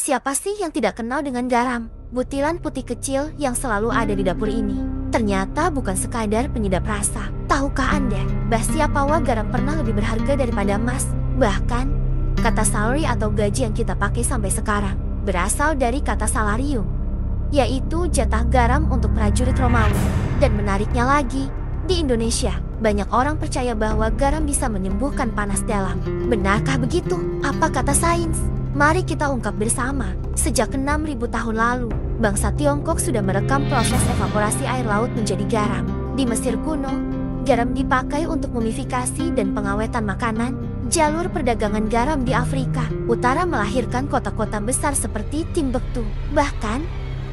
Siapa sih yang tidak kenal dengan garam? Butiran putih kecil yang selalu ada di dapur ini ternyata bukan sekadar penyedap rasa. Tahukah Anda bahwa garam pernah lebih berharga daripada emas? Bahkan, kata salary atau gaji yang kita pakai sampai sekarang berasal dari kata salarium, yaitu jatah garam untuk prajurit Romawi. Dan menariknya lagi, di Indonesia, banyak orang percaya bahwa garam bisa menyembuhkan panas dalam. Benarkah begitu? Apa kata sains? Mari kita ungkap bersama. Sejak 6.000 tahun lalu, bangsa Tiongkok sudah merekam proses evaporasi air laut menjadi garam. Di Mesir kuno, garam dipakai untuk mumifikasi dan pengawetan makanan. Jalur perdagangan garam di Afrika Utara melahirkan kota-kota besar seperti Timbuktu. Bahkan,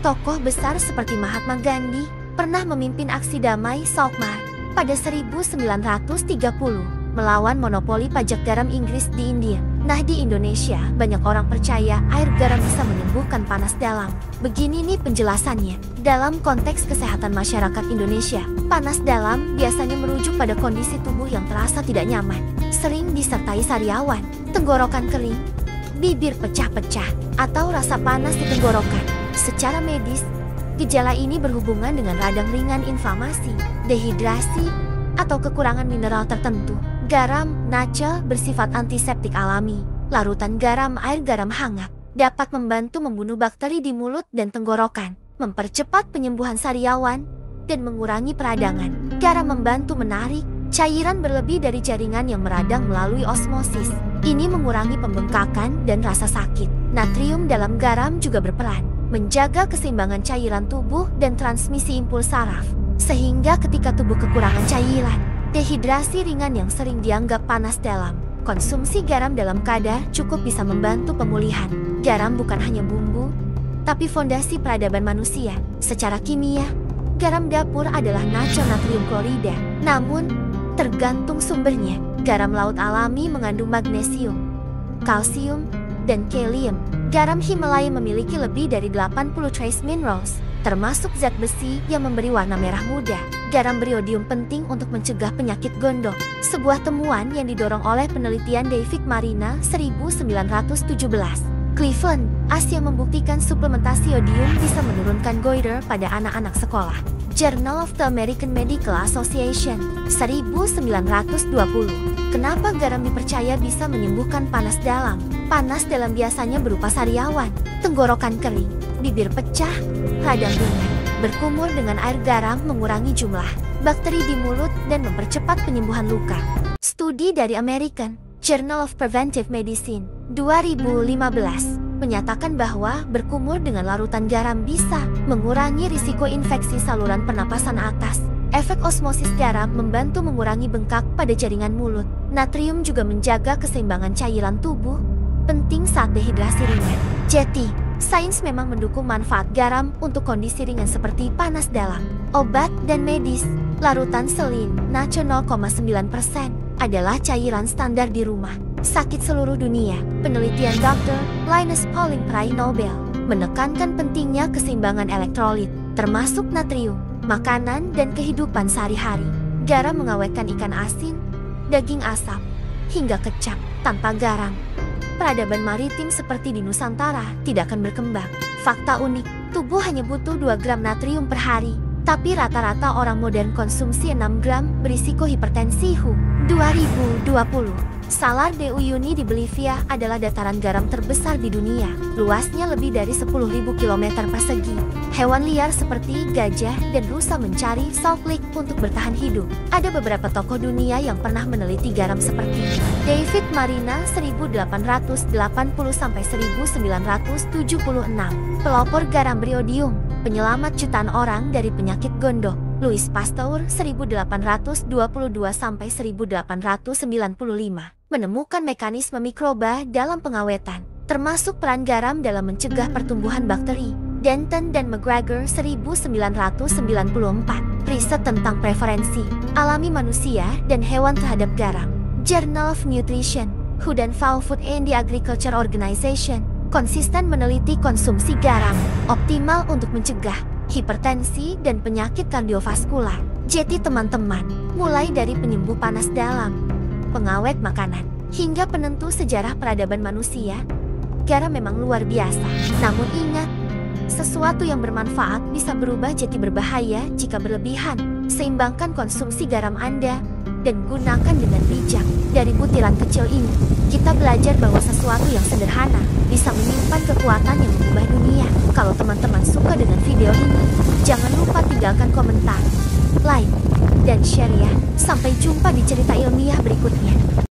tokoh besar seperti Mahatma Gandhi pernah memimpin aksi damai Sokmar pada 1930 melawan monopoli pajak garam Inggris di India. Nah, di Indonesia, banyak orang percaya air garam bisa menyembuhkan panas dalam. Begini nih penjelasannya. Dalam konteks kesehatan masyarakat Indonesia, panas dalam biasanya merujuk pada kondisi tubuh yang terasa tidak nyaman, sering disertai sariawan, tenggorokan kering, bibir pecah-pecah, atau rasa panas di tenggorokan. Secara medis, gejala ini berhubungan dengan radang ringan inflamasi, dehidrasi, atau kekurangan mineral tertentu. Garam nacha bersifat antiseptik alami. Larutan garam air garam hangat dapat membantu membunuh bakteri di mulut dan tenggorokan, mempercepat penyembuhan sariawan, dan mengurangi peradangan. Garam membantu menarik cairan berlebih dari jaringan yang meradang melalui osmosis. Ini mengurangi pembengkakan dan rasa sakit. Natrium dalam garam juga berperan menjaga keseimbangan cairan tubuh dan transmisi impuls saraf, sehingga ketika tubuh kekurangan cairan, dehidrasi ringan yang sering dianggap panas dalam, konsumsi garam dalam kadar cukup bisa membantu pemulihan. Garam bukan hanya bumbu, tapi fondasi peradaban manusia. Secara kimia, garam dapur adalah natrium natrium klorida. Namun, tergantung sumbernya. Garam laut alami mengandung magnesium, kalsium, dan kalium. Garam Himalaya memiliki lebih dari 80 trace minerals, termasuk zat besi yang memberi warna merah muda. Garam beriodium penting untuk mencegah penyakit gondok, sebuah temuan yang didorong oleh penelitian David Marina 1917. Cleveland, Asia membuktikan suplementasi iodium bisa menurunkan goiter pada anak-anak sekolah. Journal of the American Medical Association 1920. Kenapa garam dipercaya bisa menyembuhkan panas dalam? Panas dalam biasanya berupa sariawan, tenggorokan kering, bibir pecah, radang ringan. Berkumur dengan air garam mengurangi jumlah bakteri di mulut dan mempercepat penyembuhan luka. Studi dari American Journal of Preventive Medicine 2015 menyatakan bahwa berkumur dengan larutan garam bisa mengurangi risiko infeksi saluran pernapasan atas. Efek osmosis garam membantu mengurangi bengkak pada jaringan mulut. Natrium juga menjaga keseimbangan cairan tubuh, penting saat dehidrasi ringan. Jadi, sains memang mendukung manfaat garam untuk kondisi ringan seperti panas dalam. Obat dan medis. Larutan selin, nacho 0,9%, adalah cairan standar di rumah sakit seluruh dunia. Penelitian Dr. Linus Pauling Prize Nobel menekankan pentingnya keseimbangan elektrolit, termasuk natrium, makanan dan kehidupan sehari-hari. Garam mengawetkan ikan asin, daging asap, hingga kecap. Tanpa garam, peradaban maritim seperti di Nusantara tidak akan berkembang. Fakta unik, tubuh hanya butuh 2 gram natrium per hari, tapi rata-rata orang modern konsumsi 6 gram, berisiko hipertensi. WHO 2020. Salar de Uyuni di Bolivia adalah dataran garam terbesar di dunia. Luasnya lebih dari 10.000 km persegi. Hewan liar seperti gajah dan rusa mencari salt lake untuk bertahan hidup. Ada beberapa tokoh dunia yang pernah meneliti garam seperti David Marina 1850-1976, pelopor garam beriodium, penyelamat jutaan orang dari penyakit gondok. Louis Pasteur 1822-1895 menemukan mekanisme mikroba dalam pengawetan, termasuk peran garam dalam mencegah pertumbuhan bakteri. Denton dan McGregor 1994, riset tentang preferensi alami manusia dan hewan terhadap garam. Journal of Nutrition, WHO dan FAO Food and the Agriculture Organization konsisten meneliti konsumsi garam optimal untuk mencegah hipertensi dan penyakit kardiovaskular. Jadi teman-teman, mulai dari penyembuh panas dalam, pengawet makanan, hingga penentu sejarah peradaban manusia, garam memang luar biasa. Namun ingat, sesuatu yang bermanfaat bisa berubah jadi berbahaya jika berlebihan. Seimbangkan konsumsi garam Anda dan gunakan dengan bijak. Dari butiran kecil ini, kita belajar bahwa sesuatu yang sederhana bisa menyimpan kekuatan yang mengubah dunia. Kalau teman-teman suka dengan video ini, jangan lupa tinggalkan komentar, like, dan share ya. Sampai jumpa di cerita ilmiah berikutnya.